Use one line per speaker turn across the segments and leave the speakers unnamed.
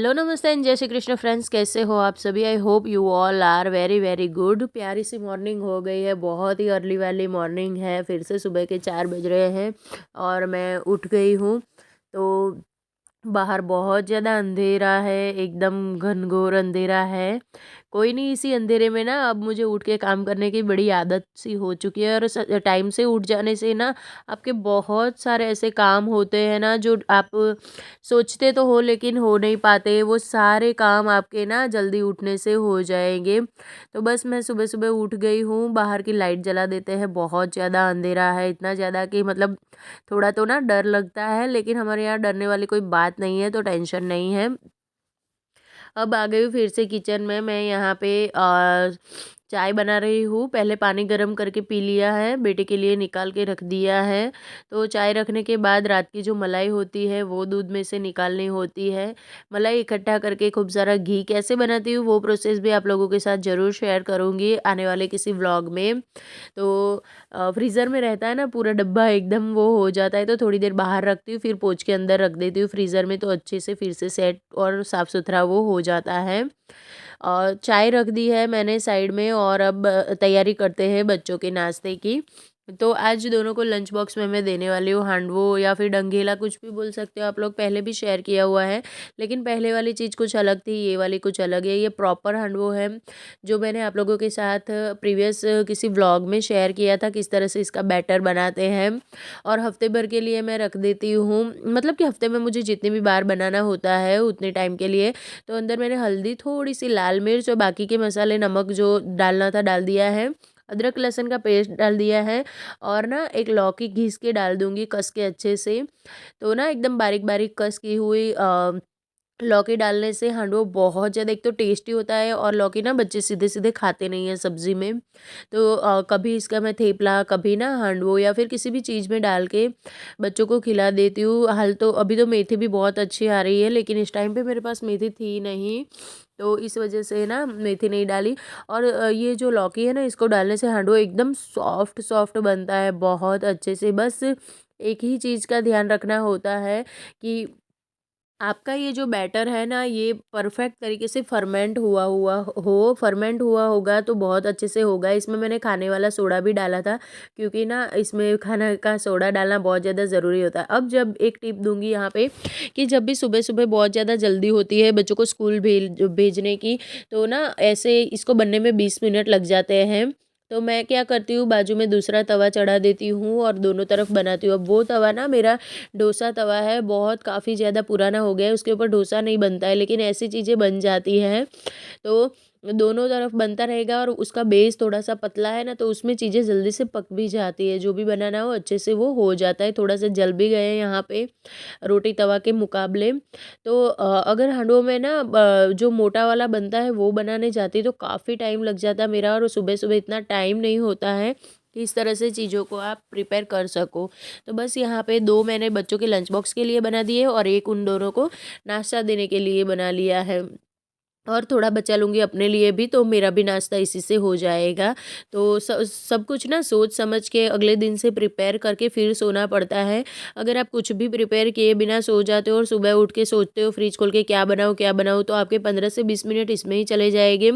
Hello नमस्ते and जय Shri Krishna friends, कैसे हो आप सभी। I hope you all are very very good. प्यारी सी मॉर्निंग हो गई है, बहुत ही अर्ली वाली मॉर्निंग है। फिर से सुबह के 4 बज रहे हैं और मैं उठ गई हूँ। तो बाहर बहुत ज़्यादा अंधेरा है, एकदम घनघोर अंधेरा है। कोई नहीं, इसी अंधेरे में ना अब मुझे उठ के काम करने की बड़ी आदत सी हो चुकी है। और टाइम से उठ जाने से ना आपके बहुत सारे ऐसे काम होते हैं ना जो आप सोचते तो हो लेकिन हो नहीं पाते। वो सारे काम आपके ना जल्दी उठने से हो जाएंगे। तो बस मैं सुबह सुबह उठ गई हूँ, बाहर की लाइट जला देते हैं। बहुत ज़्यादा अंधेरा है, इतना ज़्यादा कि मतलब थोड़ा तो ना डर लगता है, लेकिन हमारे यहाँ डरने वाली कोई बात नहीं है, तो टेंशन नहीं है। अब आ गई हूँ फिर से किचन में। मैं यहाँ पे चाय बना रही हूँ। पहले पानी गर्म करके पी लिया है, बेटे के लिए निकाल के रख दिया है। तो चाय रखने के बाद रात की जो मलाई होती है वो दूध में से निकालनी होती है। मलाई इकट्ठा करके खूब सारा घी कैसे बनाती हूँ वो प्रोसेस भी आप लोगों के साथ ज़रूर शेयर करूँगी आने वाले किसी व्लॉग में। तो फ्रीज़र में रहता है ना पूरा डब्बा, एकदम वो हो जाता है, तो थोड़ी देर बाहर रखती हूँ, फिर पोंछ के अंदर रख देती हूँ फ्रीज़र में, तो अच्छे से फिर से सेट और साफ़ सुथरा वो हो जाता है। और चाय रख दी है मैंने साइड में, और अब तैयारी करते हैं बच्चों के नाश्ते की। तो आज दोनों को लंच बॉक्स में मैं देने वाली हूँ हांडवो या फिर डंगेला, कुछ भी बोल सकते हो आप लोग। पहले भी शेयर किया हुआ है, लेकिन पहले वाली चीज़ कुछ अलग थी, ये वाली कुछ अलग है। ये प्रॉपर हांडवो है जो मैंने आप लोगों के साथ प्रीवियस किसी व्लॉग में शेयर किया था, किस तरह से इसका बैटर बनाते हैं। और हफ्ते भर के लिए मैं रख देती हूँ, मतलब कि हफ्ते में मुझे जितनी भी बार बनाना होता है उतने टाइम के लिए। तो अंदर मैंने हल्दी, थोड़ी सी लाल मिर्च और बाकी के मसाले, नमक जो डालना था डाल दिया है। अदरक लहसुन का पेस्ट डाल दिया है, और ना एक लौकी घिस के डाल दूंगी कस के अच्छे से। तो ना एकदम बारीक बारीक कस की हुई लौकी डालने से हांडवा बहुत ज़्यादा एक तो टेस्टी होता है, और लौकी ना बच्चे सीधे सीधे खाते नहीं हैं सब्ज़ी में। तो कभी इसका मैं थेपला, कभी ना हांडवो या फिर किसी भी चीज़ में डाल के बच्चों को खिला देती हूँ। हाल तो अभी तो मेथी भी बहुत अच्छी आ रही है, लेकिन इस टाइम पे मेरे पास मेथी थी नहीं, तो इस वजह से ना मेथी नहीं डाली। और ये जो लौकी है ना, इसको डालने से हांडवा एकदम सॉफ्ट सॉफ्ट बनता है बहुत अच्छे से। बस एक ही चीज़ का ध्यान रखना होता है कि आपका ये जो बैटर है ना, ये परफेक्ट तरीके से फर्मेंट हुआ हुआ हो। फर्मेंट हुआ होगा तो बहुत अच्छे से होगा। इसमें मैंने खाने वाला सोडा भी डाला था, क्योंकि ना इसमें खाना का सोडा डालना बहुत ज़्यादा ज़रूरी होता है। अब जब एक टिप दूंगी यहाँ पे, कि जब भी सुबह सुबह बहुत ज़्यादा जल्दी होती है बच्चों को स्कूल भेजने की, तो ना ऐसे इसको बनने में 20 मिनट लग जाते हैं। तो मैं क्या करती हूँ, बाजू में दूसरा तवा चढ़ा देती हूँ और दोनों तरफ बनाती हूँ। अब वो तवा ना मेरा डोसा तवा है, बहुत काफ़ी ज़्यादा पुराना हो गया है, उसके ऊपर डोसा नहीं बनता है, लेकिन ऐसी चीज़ें बन जाती हैं। तो दोनों तरफ बनता रहेगा, और उसका बेस थोड़ा सा पतला है ना, तो उसमें चीज़ें जल्दी से पक भी जाती है। जो भी बनाना हो अच्छे से वो हो जाता है। थोड़ा सा जल भी गए हैं यहाँ पे रोटी तवा के मुकाबले। तो अगर हांडवों में ना जो मोटा वाला बनता है वो बनाने जाती तो काफ़ी टाइम लग जाता मेरा, और सुबह सुबह इतना टाइम नहीं होता है कि इस तरह से चीज़ों को आप प्रिपेयर कर सको। तो बस यहाँ पे 2 मैंने बच्चों के लंच बॉक्स के लिए बना दिए, और एक उन दोनों को नाश्ता देने के लिए बना लिया है। और थोड़ा बचा लूँगी अपने लिए भी, तो मेरा भी नाश्ता इसी से हो जाएगा। तो सब कुछ ना सोच समझ के अगले दिन से प्रिपेयर करके फिर सोना पड़ता है। अगर आप कुछ भी प्रिपेयर किए बिना सो जाते हो और सुबह उठ के सोचते हो फ्रिज खोल के क्या बनाऊँ, तो आपके 15 से 20 मिनट इसमें ही चले जाएंगे।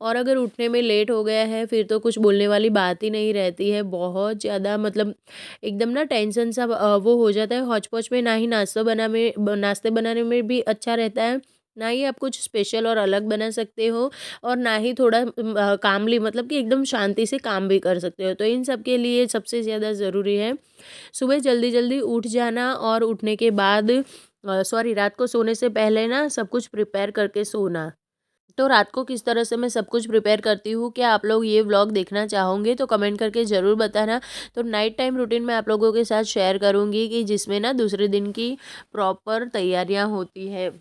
और अगर उठने में लेट हो गया है फिर तो कुछ बोलने वाली बात ही नहीं रहती है। बहुत ज़्यादा मतलब एकदम ना टेंशन सा वो हो जाता है हौच पौच में। ना ही नाश्ते बनाने में भी अच्छा रहता है, ना ही आप कुछ स्पेशल और अलग बना सकते हो, और ना ही थोड़ा कामली, मतलब कि एकदम शांति से काम भी कर सकते हो। तो इन सब के लिए सबसे ज़्यादा ज़रूरी है सुबह जल्दी जल्दी उठ जाना, और उठने के बाद सॉरी, रात को सोने से पहले ना सब कुछ प्रिपेयर करके सोना। तो रात को किस तरह से मैं सब कुछ प्रिपेयर करती हूँ, क्या आप लोग ये व्लॉग देखना चाहोगे तो कमेंट करके ज़रूर बताना। तो नाइट टाइम रूटीन मैं आप लोगों के साथ शेयर करूँगी, कि जिसमें ना दूसरे दिन की प्रॉपर तैयारियाँ होती है।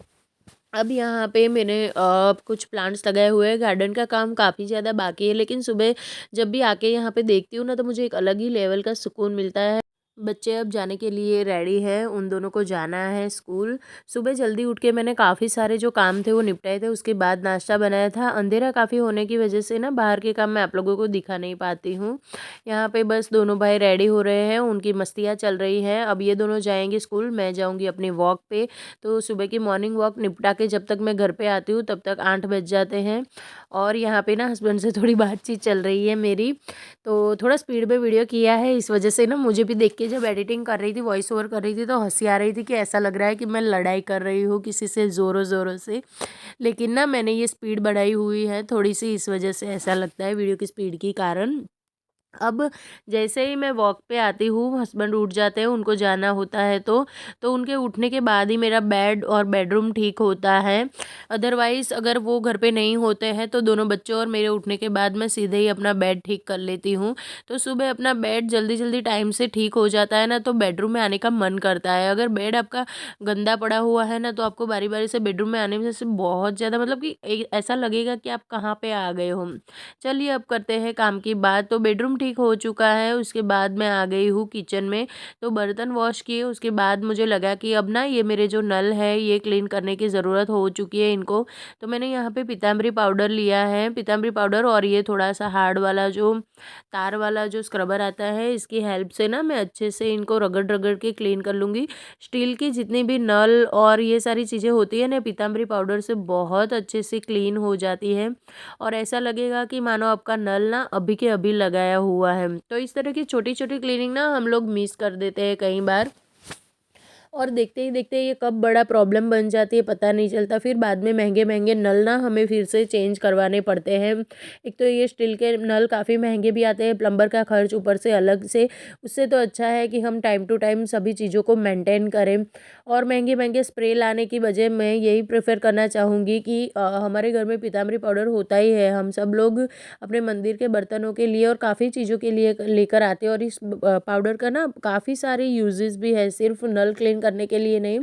अब यहाँ पे मैंने कुछ प्लांट्स लगाए हुए हैं। गार्डन का काम काफ़ी ज़्यादा बाकी है, लेकिन सुबह जब भी आके यहाँ पे देखती हूँ ना, तो मुझे एक अलग ही लेवल का सुकून मिलता है। बच्चे अब जाने के लिए रेडी हैं, उन दोनों को जाना है स्कूल। सुबह जल्दी उठ के मैंने काफ़ी सारे जो काम थे वो निपटाए थे, उसके बाद नाश्ता बनाया था। अंधेरा काफ़ी होने की वजह से ना बाहर के काम मैं आप लोगों को दिखा नहीं पाती हूँ। यहाँ पे बस दोनों भाई रेडी हो रहे हैं, उनकी मस्तियाँ चल रही हैं। अब ये दोनों जाएँगे स्कूल, मैं जाऊँगी अपनी वॉक पे। तो सुबह की मॉर्निंग वॉक निपटा के जब तक मैं घर पे आती हूँ तब तक 8 बज जाते हैं। और यहाँ पे ना हस्बैंड से थोड़ी बातचीत चल रही है मेरी। तो थोड़ा स्पीड में वीडियो किया है, इस वजह से ना मुझे भी देख के जब एडिटिंग कर रही थी, वॉइस ओवर कर रही थी, तो हंसी आ रही थी कि ऐसा लग रहा है कि मैं लड़ाई कर रही हूँ किसी से ज़ोरों ज़ोरों से। लेकिन ना मैंने ये स्पीड बढ़ाई हुई है थोड़ी सी, इस वजह से ऐसा लगता है वीडियो की स्पीड के कारण। अब जैसे ही मैं वॉक पे आती हूँ, हस्बैंड उठ जाते हैं, उनको जाना होता है तो उनके उठने के बाद ही मेरा बेड और बेडरूम ठीक होता है। अदरवाइज़ अगर वो घर पे नहीं होते हैं तो दोनों बच्चों और मेरे उठने के बाद मैं सीधे ही अपना बेड ठीक कर लेती हूँ। तो सुबह अपना बेड जल्दी-जल्दी टाइम से ठीक हो जाता है ना, तो बेडरूम में आने का मन करता है। अगर बेड आपका गंदा पड़ा हुआ है ना, तो आपको बारी-बारी से बेडरूम में आने में से बहुत ज़्यादा मतलब कि ऐसा लगेगा कि आप कहाँ पे आ गए हो। चलिए अब करते हैं काम की बात। तो बेडरूम ठीक हो चुका है, उसके बाद मैं आ गई हूँ किचन में। तो बर्तन वॉश किए, उसके बाद मुझे लगा कि अब ना ये मेरे जो नल है ये क्लीन करने की ज़रूरत हो चुकी है इनको। तो मैंने यहाँ पे पीताम्बरी पाउडर लिया है, पीताम्बरी पाउडर और ये थोड़ा-सा हार्ड वाला जो तार वाला जो स्क्रबर आता है, इसकी हेल्प से ना मैं अच्छे से इनको रगड़-रगड़ के क्लीन कर लूँगी। स्टील की जितनी भी नल और ये सारी चीज़ें होती है ना, पीताम्बरी पाउडर से बहुत अच्छे से क्लीन हो जाती है। और ऐसा लगेगा कि मानो आपका नल ना अभी के अभी लगाया हुआ है। तो इस तरह की छोटी-छोटी क्लीनिंग ना हम लोग मिस कर देते हैं कई बार। और देखते ही देखते ये कब बड़ा प्रॉब्लम बन जाती है पता नहीं चलता। फिर बाद में महँगे-महँगे नल ना हमें फिर से चेंज करवाने पड़ते हैं। एक तो ये स्टील के नल काफ़ी महँगे भी आते हैं, प्लम्बर का खर्च ऊपर से अलग से। उससे तो अच्छा है कि हम टाइम टू टाइम सभी चीज़ों को मेंटेन करें। और महँगे-महँगे स्प्रे लाने की बजाय मैं यही प्रेफ़र करना चाहूँगी कि हमारे घर में पीताम्बरी पाउडर होता ही है। हम सब लोग अपने मंदिर के बर्तनों के लिए और काफ़ी चीज़ों के लिए लेकर आते हैं, और इस पाउडर का ना काफ़ी सारे यूजेस भी है, सिर्फ नल क्लीन करने के लिए नहीं,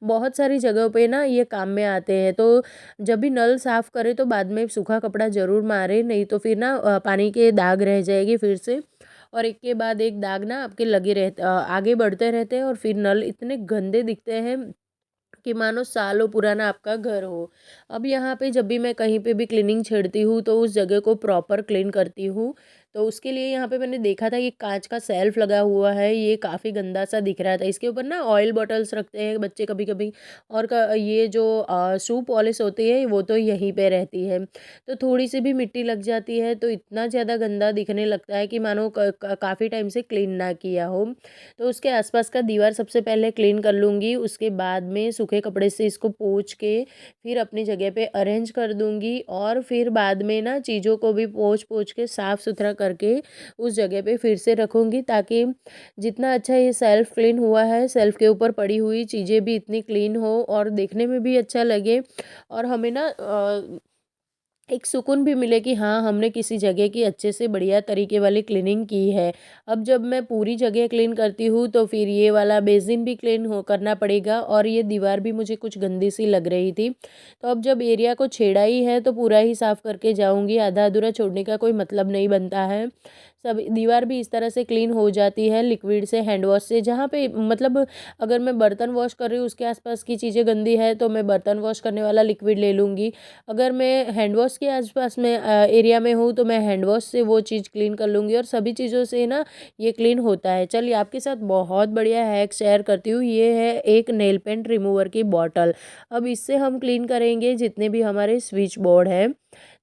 बहुत सारी जगहों पे ना ये काम में आते हैं। तो जब भी नल साफ़ करें तो बाद में सूखा कपड़ा ज़रूर मारें, नहीं तो फिर ना पानी के दाग रह जाएगी फिर से। और एक के बाद एक दाग ना आपके लगे आगे बढ़ते रहते हैं, और फिर नल इतने गंदे दिखते हैं कि मानो सालों पुराना आपका घर हो। अब यहाँ पे जब भी मैं कहीं पे भी क्लीनिंग छेड़ती हूँ तो उस जगह को प्रॉपर क्लीन करती हूँ। तो उसके लिए यहाँ पे मैंने देखा था ये काँच का शेल्फ लगा हुआ है, ये काफ़ी गंदा सा दिख रहा था। इसके ऊपर ना ऑयल बॉटल्स रखते हैं बच्चे कभी-कभी, और ये जो शू पॉलिश होती है वो तो यहीं पे रहती है। तो थोड़ी-सी भी मिट्टी लग जाती है तो इतना ज़्यादा गंदा दिखने लगता है कि मानो काफ़ी टाइम से क्लीन ना किया हो। तो उसके आसपास का दीवार सबसे पहले क्लीन कर लूँगी, उसके बाद में सूखे कपड़े से इसको पोंछ के फिर अपनी जगह पे अरेंज कर दूँगी, और फिर बाद में ना चीज़ों को भी पोंछ-पोंछ के साफ़-सुथरा करके उस जगह पे फिर से रखूँगी, ताकि जितना अच्छा ये सेल्फ़ क्लीन हुआ है, सेल्फ़ के ऊपर पड़ी हुई चीज़ें भी इतनी क्लीन हो और देखने में भी अच्छा लगे, और हमें ना एक सुकून भी मिले कि हाँ, हमने किसी जगह की अच्छे से बढ़िया तरीके वाली क्लीनिंग की है। अब जब मैं पूरी जगह क्लीन करती हूँ तो फिर ये वाला बेसिन भी क्लीन हो करना पड़ेगा, और ये दीवार भी मुझे कुछ गंदी सी लग रही थी। तो अब जब एरिया को छेड़ा ही है तो पूरा ही साफ़ करके जाऊँगी, आधा-अधूरा छोड़ने का कोई मतलब नहीं बनता है। सब दीवार भी इस तरह से क्लीन हो जाती है लिक्विड से, हैंड वॉश से, जहाँ पे मतलब अगर मैं बर्तन वॉश कर रही हूँ उसके आस-पास की चीज़ें गंदी है तो मैं बर्तन वॉश करने वाला लिक्विड ले लूँगी। अगर मैं हैंड वॉश के आस-पास में एरिया में हूँ तो मैं हैंड वॉश से वो चीज़ क्लीन कर लूँगी, और सभी चीज़ों से ना ये क्लीन होता है। चलिए आपके साथ बहुत बढ़िया हैक शेयर करती हूँ। ये है एक नेल पेंट रिमूवर की बॉटल। अब इससे हम क्लीन करेंगे जितने भी हमारे स्विच बोर्ड हैं।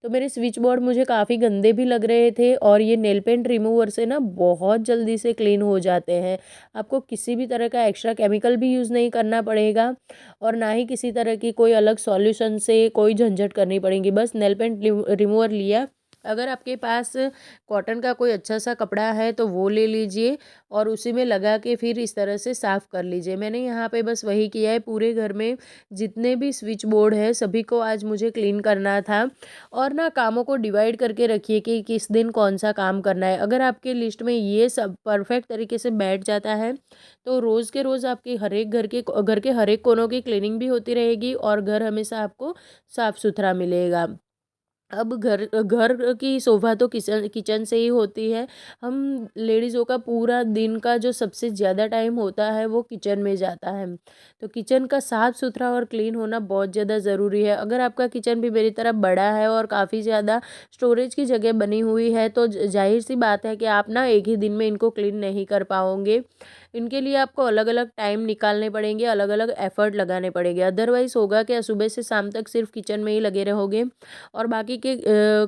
तो मेरे स्विच बोर्ड मुझे काफ़ी गंदे भी लग रहे थे, और ये नेल पेंट रिमूवर से ना बहुत जल्दी से क्लीन हो जाते हैं। आपको किसी भी तरह का एक्स्ट्रा केमिकल भी यूज़ नहीं करना पड़ेगा, और ना ही किसी तरह की कोई अलग सॉल्यूशन से कोई झंझट करनी पड़ेगी। बस नेल पेंट रिमूवर लिया, अगर आपके पास कॉटन का कोई अच्छा सा कपड़ा है तो वो ले लीजिए, और उसी में लगा के फिर इस तरह से साफ़ कर लीजिए। मैंने यहाँ पे बस वही किया है, पूरे घर में जितने भी स्विच बोर्ड है सभी को आज मुझे क्लीन करना था। और ना कामों को डिवाइड करके रखिए कि किस दिन कौन सा काम करना है। अगर आपके लिस्ट में ये सब परफेक्ट तरीके से बैठ जाता है तो रोज़ के रोज़ आपकी घर के हर एक कोनों की क्लीनिंग भी होती रहेगी, और घर हमेशा आपको साफ़ सुथरा मिलेगा। अब घर घर की शोभा तो किचन किचन से ही होती है। हम लेडीज़ों का पूरा दिन का जो सबसे ज़्यादा टाइम होता है वो किचन में जाता है। तो किचन का साफ़ सुथरा और क्लीन होना बहुत ज़्यादा ज़रूरी है। अगर आपका किचन भी मेरी तरह बड़ा है और काफ़ी ज़्यादा स्टोरेज की जगह बनी हुई है तो ज़ाहिर सी बात है कि आप ना एक ही दिन में इनको क्लीन नहीं कर पाओगे। इनके लिए आपको अलग अलग टाइम निकालने पड़ेंगे, अलग अलग एफ़र्ट लगाने पड़ेंगे। अदरवाइज़ होगा क्या, सुबह से शाम तक सिर्फ किचन में ही लगे रहोगे और बाकी के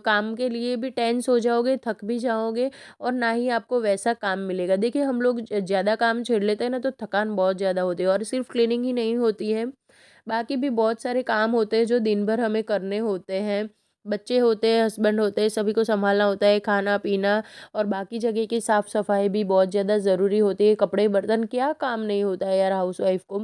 काम के लिए भी टेंस हो जाओगे, थक भी जाओगे और ना ही आपको वैसा काम मिलेगा। देखिए, हम लोग ज़्यादा काम छेड़ लेते हैं ना तो थकान बहुत ज़्यादा होती है और सिर्फ क्लीनिंग ही नहीं होती है, बाकी भी बहुत सारे काम होते हैं जो दिन भर हमें करने होते हैं। बच्चे होते हैं, हस्बैंड होते हैं, सभी को सँभालना होता है, खाना-पीना और बाकी जगह की साफ़-सफ़ाई भी बहुत ज़्यादा ज़रूरी होती है। कपड़े, बर्तन, क्या काम नहीं होता है यार हाउसवाइफ़ को।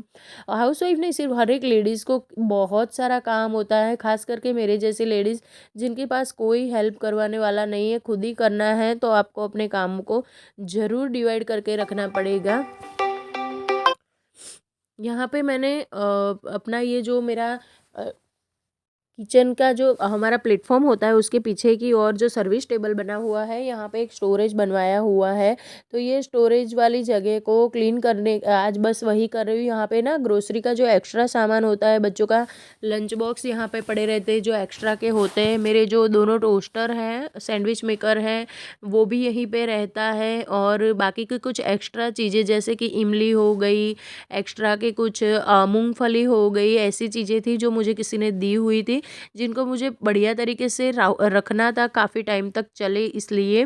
हाउसवाइफ़ नहीं, सिर्फ़ हर एक लेडीज़ को बहुत सारा काम होता है, ख़ास करके मेरे जैसी लेडीज़ जिनके पास कोई हेल्प करवाने वाला नहीं है, खुद ही करना है, तो आपको अपने काम को ज़रूर डिवाइड करके रखना पड़ेगा। यहाँ पे मैंने अपना ये जो मेरा अ, किचन का जो हमारा प्लेटफॉर्म होता है उसके पीछे की ओर जो सर्विस टेबल बना हुआ है, यहाँ पे एक स्टोरेज बनवाया हुआ है। तो ये स्टोरेज वाली जगह को क्लीन करने आज बस वही कर रही हूँ। यहाँ पे ना ग्रोसरी का जो एक्स्ट्रा सामान होता है, बच्चों का लंच बॉक्स यहाँ पे पड़े रहते हैं जो एक्स्ट्रा के होते हैं। मेरे जो दोनों टोस्टर हैं, सैंडविच मेकर है, वो भी यहीं पे रहता है और बाकी की कुछ एक्स्ट्रा चीज़ें जैसे कि इमली हो गई, एक्स्ट्रा के कुछ मूंगफली हो गई, ऐसी चीज़ें थी जो मुझे किसी ने दी हुई थी, जिनको मुझे बढ़िया तरीके से रखना था, काफ़ी टाइम तक चले इसलिए।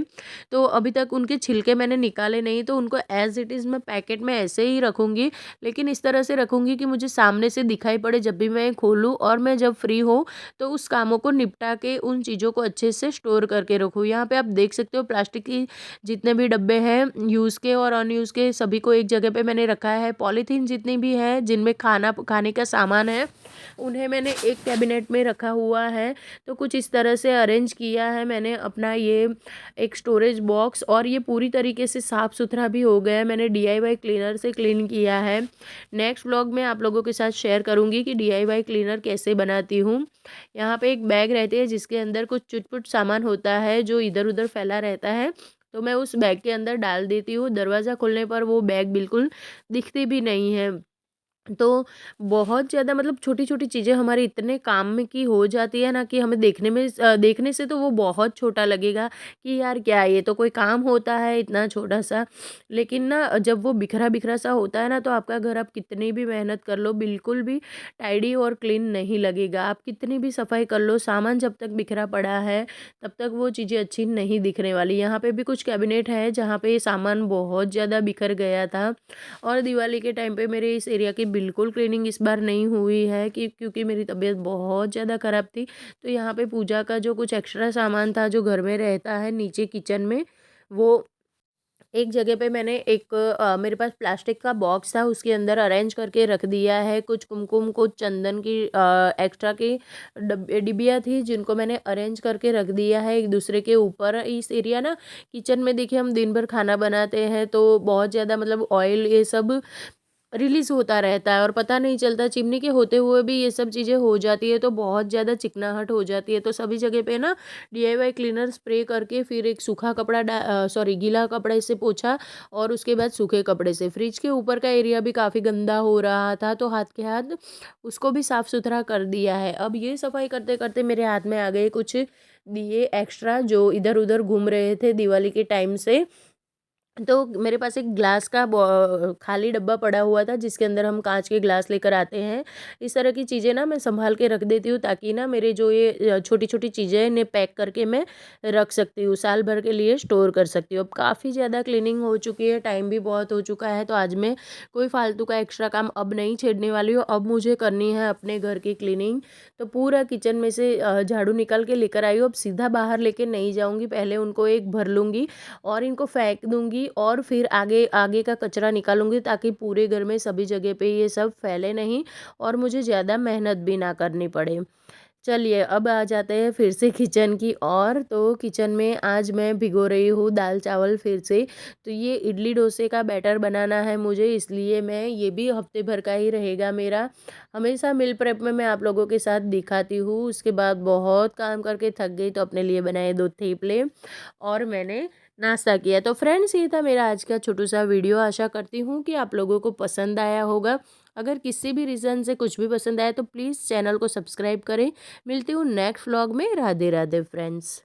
तो अभी तक उनके छिलके मैंने निकाले नहीं, तो उनको एज़ इट इज़ मैं पैकेट में ऐसे ही रखूँगी, लेकिन इस तरह से रखूँगी कि मुझे सामने से दिखाई पड़े जब भी मैं खोलूँ और मैं जब फ्री हूँ तो उस कामों को निपटा के उन चीज़ों को अच्छे से स्टोर करके रखूँ। यहाँ पे आप देख सकते हो प्लास्टिक की जितने भी डब्बे हैं, यूज़ के और अनयूज़ के, सभी को एक जगह पे मैंने रखा है। पॉलीथीन जितनी भी है जिनमें खाने का सामान है, उन्हें मैंने एक कैबिनेट में रखा हुआ है। तो कुछ इस तरह से अरेंज किया है मैंने अपना ये एक स्टोरेज बॉक्स और ये पूरी तरीके से साफ़ सुथरा भी हो गया है। मैंने डीआईवाई क्लीनर से क्लीन किया है। नेक्स्ट व्लॉग में आप लोगों के साथ शेयर करूँगी कि डीआईवाई क्लीनर कैसे बनाती हूँ। यहाँ पे एक बैग रहती है जिसके अंदर कुछ चुट-पुट सामान होता है जो इधर-उधर फैला रहता है, तो मैं उस बैग के अंदर डाल देती हूँ। दरवाज़ा खोलने पर वो बैग बिल्कुल दिखती भी नहीं है। तो बहुत ज़्यादा मतलब छोटी-छोटी चीज़ें हमारे इतने काम में की हो जाती है ना कि हमें देखने से तो वो बहुत छोटा लगेगा कि यार क्या है, ये तो कोई काम होता है इतना छोटा-सा। लेकिन ना जब वो बिखरा-बिखरा सा होता है ना तो आपका घर आप कितनी भी मेहनत कर लो बिल्कुल भी टाइडी और क्लीन नहीं लगेगा। आप कितनी भी सफाई कर लो, सामान जब तक बिखरा पड़ा है तब तक वो चीज़ें अच्छी नहीं दिखने वाली। यहाँ पे भी कुछ कैबिनेट है जहाँ पे सामान बहुत ज़्यादा बिखर गया था और दिवाली के टाइम पे मेरे इस एरिया की बिल्कुल क्लीनिंग इस बार नहीं हुई है कि क्योंकि मेरी तबीयत बहुत ज़्यादा ख़राब थी। तो यहाँ पे पूजा का जो कुछ एक्स्ट्रा सामान था जो घर में रहता है नीचे किचन में, वो एक जगह पे मैंने मेरे पास प्लास्टिक का बॉक्स था उसके अंदर अरेंज करके रख दिया है। कुछ कुमकुम, कुछ चंदन की एक्स्ट्रा की डिबिया थी जिनको मैंने अरेंज करके रख दिया है एक दूसरे के ऊपर। इस एरिया ना किचन में देखिए हम दिन भर खाना बनाते हैं तो बहुत ज़्यादा मतलब ऑयल ये सब रिलीज़ होता रहता है और पता नहीं चलता, चिमनी के होते हुए भी ये सब चीज़ें हो जाती है तो बहुत ज़्यादा चिकनाहट हो जाती है। तो सभी जगह पे ना डीआईवाई क्लीनर स्प्रे करके फिर एक सूखा कपड़ा सॉरी गीला कपड़े से पोंछा और उसके बाद सूखे कपड़े से। फ्रिज के ऊपर का एरिया भी काफ़ी गंदा हो रहा था तो हाथ के हाथ उसको भी साफ़ सुथरा कर दिया है। अब ये सफाई करते-करते मेरे हाथ में आ गए कुछ दिए एक्स्ट्रा जो इधर-उधर घूम रहे थे दिवाली के टाइम से। तो मेरे पास एक ग्लास का खाली डब्बा पड़ा हुआ था जिसके अंदर हम कांच के ग्लास लेकर आते हैं। इस तरह की चीज़ें ना मैं सँभाल के रख देती हूँ ताकि ना मेरे जो ये छोटी-छोटी चीज़ें हैं इन्हें पैक करके मैं रख सकती हूँ, साल भर के लिए स्टोर कर सकती हूँ। अब काफ़ी ज़्यादा क्लीनिंग हो चुकी है, टाइम भी बहुत हो चुका है तो आज मैं कोई फ़ालतू का एक्स्ट्रा काम अब नहीं छेड़ने वाली हूँ। अब मुझे करनी है अपने घर की क्लीनिंग। तो पूरा किचन में से झाड़ू निकाल के लेकर आई हूँ। अब सीधा बाहर लेके नहीं जाऊँगी, पहले उनको एक भर लूँगी और इनको फेंक दूँगी और फिर आगे आगे का कचरा निकालूँगी ताकि पूरे घर में सभी जगह पे ये सब फैले नहीं और मुझे ज़्यादा मेहनत भी ना करनी पड़े। चलिए अब आ जाते हैं फिर से किचन की ओर। तो किचन में आज मैं भिगो रही हूँ दाल चावल फिर से। तो ये इडली डोसे का बैटर बनाना है मुझे, इसलिए मैं ये भी हफ्ते भर का ही रहेगा मेरा। हमेशा मील प्रेप में मैं आप लोगों के साथ दिखाती हूँ। उसके बाद बहुत काम करके थक गई तो अपने लिए बनाए 2 थेपले और मैंने नाश्ता किया। तो फ्रेंड्स ये था मेरा आज का छोटू सा वीडियो। आशा करती हूँ कि आप लोगों को पसंद आया होगा। अगर किसी भी रीज़न से कुछ भी पसंद आया तो प्लीज़ चैनल को सब्सक्राइब करें। मिलती हूँ नेक्स्ट व्लॉग में। राधे राधे फ्रेंड्स।